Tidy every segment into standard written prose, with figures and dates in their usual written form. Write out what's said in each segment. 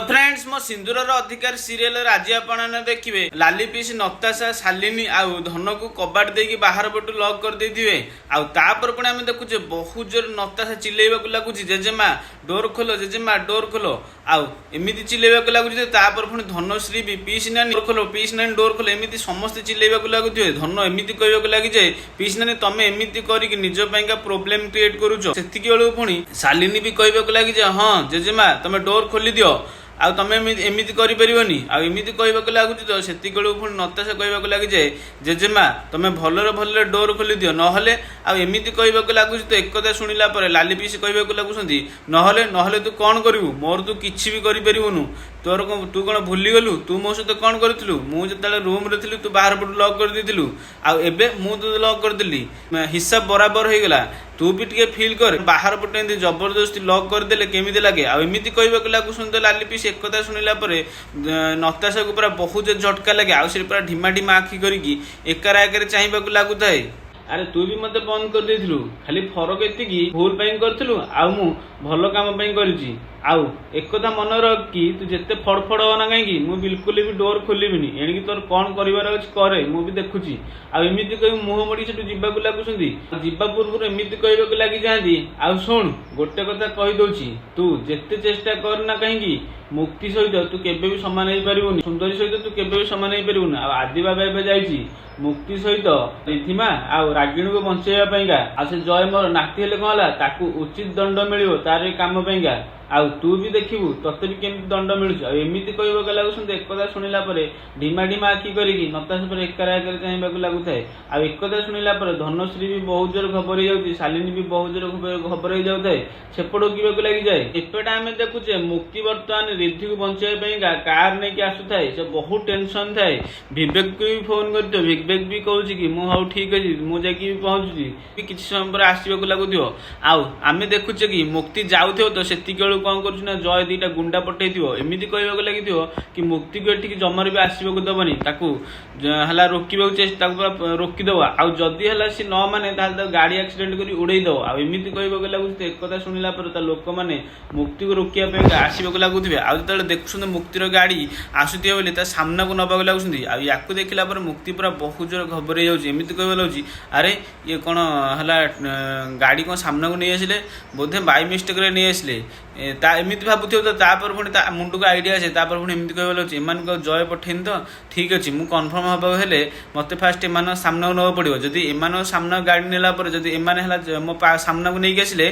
Friends मो सिंदूर अधिकार serial आज आपण देखिए लाली पीस नताशा शालिनी आउ धन को कबाट देकी बाहर पटू लॉक कर देथिबे आउ तापर पुणी आम देखुचे बहुत जोर नताशा चिल्लेबा लगुच जेजेमा डोर खोलो जेजेमा डोर खोलो आउ एमिति चिल्लेबा लगुच तापर पुणी धनश्री भी पीस नानी डोर खोलो पीस नानी डोर खोलो एमिति समस्त चिल्लेबा लगुथिबे धन एमिति कहबा लगी जाए पीस नानी तमे एमिति करिक निज पाइका प्रोब्लेम क्रिएट करूछ सेतिकी बेलू पुणी शालिनी भी कहबा लगी जाए हाँ जेजेमा तमे डोर खोली दियो आउ तमे एमिति करि परिबनी आउ एमिति कहबाक लागुची तो सेति बेलू पुणी नताशा कहबाक लगी जाए जेजेमा तमे भलरे भलरे डोर खोली दियो नहले आउ एमिति कहबाक लागुची तो एक कथा सुनिला परे लाली पीस कहबाक लागुसंती नहले नहले तू कौन करिवु मोर तू किछि भी करि परिबुनु तोर तू कौन भूली गलु तू मो सहित कौन करथिलु मु जतले रूम रे थिलु तू बाहर पटु लॉक कर दिथिलु आउ एबे मु तू लॉक कर दिली हिसाब बराबर हो गला तू भी टे फिल कर बाहर पटे जबरदस्ती लॉक करदे केमी लगे आमती कहवाक लागू सुन लाली पीस एक कथा शुणिला नताशा को पूरा बहुत झटका लगे आउ से पूरा ढिमा ढिमा आखि करी एकार आगे चाहिए लगुए अरे तू भी मत बंद कर देथिलु खाली फरक एतिकी भूल पाई करथिलु आउ मु भल काम पाई करिछि आउ एक कथा मन रख कि तू जेते फड़फड़ हो ना कहीं मु बिल्कुल भी डोर खोलिबिनी एणिकी तोर कौन करिवार अछि करे मु भी देखुछि आ एमिति कहि मुह मोड़ी सेटु जिबाकु लागुसंती जिबा पूर्व एमिति कहबाकु लागि जांदी आ सुन गोटे कथा कहि दउछि तू जेते चेष्टा कर ना कहीं मुक्ति सहित तू केबे भी समान हो पारिबुनी सुंदरी सहित तू केबे भी समान हो पारिबुनी आ आदि बाबा एबे जाईछि मुक्ति सहित रिधिमा आ रागिणी को बंचेया पाइका आ से जय मोर नाती हेले कहला ताकू उचित दंड मिलिबो तार काम पाइका आउ तू भी देखिबू तते भी केमती दंड मिलुछ आ एमिति कहबाक लागुसंती एक कथा शुनिला परे ढिमा ढिमा आखि करिकी नताशा पर एकार आगे चाहिए लगुए आ एक कथा शुनिला परे धनश्री भी बहुत जोर खबर हो शालिनी भी बहुत जोर खबर हो जाए सेपटू कीवाक लगी जाए एपटे आम देखुचे मुक्ति बर्तमान रिद्धि को बंचाई कार नहीं आसुए से बहुत टेंशन थाए विवेक को भी फोन कर विवेक भी कहूँ कि मुझे ठीक अच्छी मुझे पहुँची किसी समय पर आसवाक लगुव आउ आम देखुचे कि मुक्ति जाऊ तो से कौन कर जय दीटा गुंडा पठे एमती कहवाक लगी कि मुक्ति को ये जमार भी आसवाक दबनी है रोकवा चेष्टा रोकीदेव आउ जदि है सी न माने गाड़ी एक्सीडेंट कर उड़ेदेव आमती कहवाक लगुच एक कथा शुणिला लोक मैंने मुक्ति को रोकने आसवाक लगुए आज जो देखुं मुक्तिर गाड़ी आसुवे बोली सामना को नवाक लगुंट या देखला मुक्ति पूरा बहुत जोर घबरे जामती कहवा लगे अरे ये कौन है गाड़ी कौन सामना को नहीं आसिले बोधे बाई मिस्टेक नहीं आसिले एमती भावुथ तो पुणी मुंड को आईडिया आसे पुणी एमती कहवा लगे एम जय पठेन तो ठीक अच्छे मुझे कन्फर्म हाँ मत फास्ट एम सामना को नवा पड़ो जदि एम सामना गाड़ी नेला जदि एम मो सामना को नहीं आसिले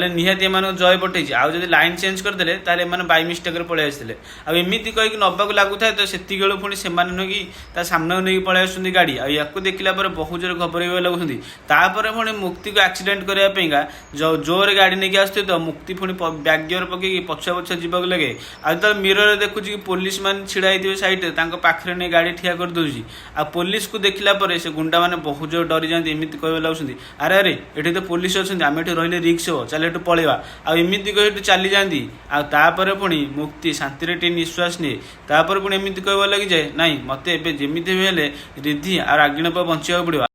निहाती एम जय पठे आउ जब लाइन चेंज करदे एम बाई मिस्टेक पलि आसते आमती कहीकि नवाक लगुए तो से पुणी से नुकी सामना को नहीं पलि आस गाड़ी या देखला बहुत जोर घबरेवा लगुंट तापर पुणी मुक्ति को एक्सीडेंट करने जोर गाड़ी नहीं आसते तो मुक्ति पुणी बैग गियर पकई पछुआ पछुआ जावाक लगे आज मिरर देखुची कि पुलिस मैंने छिड़ा होते सैड्रे पाखे नहीं गाड़ी ठिया कर दूसरी आ पुलिस को देखला से गुंडा मैंने बहुत जोर डरी जाती एमती कहवा लगुंट अरे अरे ये तो पुलिस अच्छा आम ये रही रिक्स हो चल ये पलैया आमती कही चली जाती आपर पुणी मुक्ति शांति टे निश्वास निए तापर पुणी एमती कहवा लगी जाए नाई मत एवं जमी भी रिद्धि आ रागिणी बंचा पड़ो।